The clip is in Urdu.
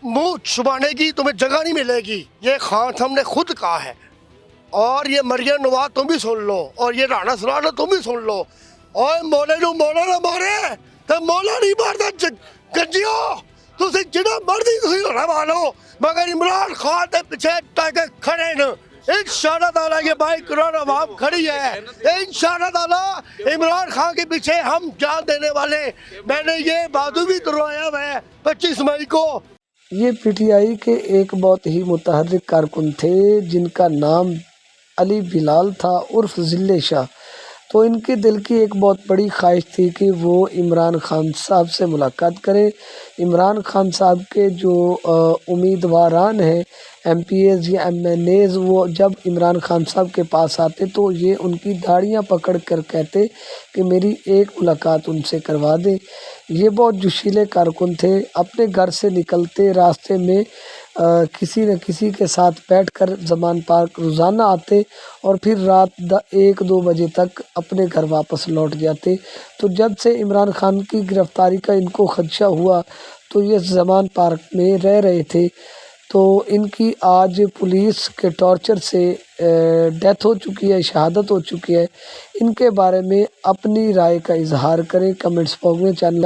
منہ چھپانے کی تمہیں جگہ نہیں ملے گی، یہ خان صاحب نے خود کہا ہے۔ اور یہ مریم نواز تم بھی سن لو، اور یہ رانا سرانا تم بھی سن لو۔ اور مولا نو مولا نہ مارے تو مولا نہیں مارتا گنجیو، تسی جنہ مرضی تسی ہونا مانو، مگر عمران خان کے پیچھے ٹائگر کھڑے نا۔ انشاءاللہ تعالیٰ یہ بائی قرآن عوام کھڑی ہے، انشاءاللہ تعالیٰ عمران خان کے پیچھے ہم جان دینے والے۔ میں نے یہ بادو بھی کروایا ہے 25 مئی کو۔ یہ پی ٹی آئی کے ایک بہت ہی متحرک کارکن تھے جن کا نام علی بلال تھا عرف ذلِ شاہ۔ تو ان کے دل کی ایک بہت بڑی خواہش تھی کہ وہ عمران خان صاحب سے ملاقات کریں۔ عمران خان صاحب کے جو امیدواران ہیں ایم پی ایز یا ایم این ایز، وہ جب عمران خان صاحب کے پاس آتے تو یہ ان کی داڑیاں پکڑ کر کہتے کہ میری ایک ملاقات ان سے کروا دیں۔ یہ بہت جوشیلے کارکن تھے، اپنے گھر سے نکلتے راستے میں کسی نہ کسی کے ساتھ بیٹھ کر زمان پارک روزانہ آتے اور پھر رات 1-2 بجے تک اپنے گھر واپس لوٹ جاتے۔ تو جب سے عمران خان کی گرفتاری کا ان کو خدشہ ہوا تو یہ زمان پارک میں رہ رہے تھے۔ تو ان کی آج پولیس کے ٹارچر سے ڈیتھ ہو چکی ہے، شہادت ہو چکی ہے۔ ان کے بارے میں اپنی رائے کا اظہار کریں کمنٹس باکس میں۔ چینل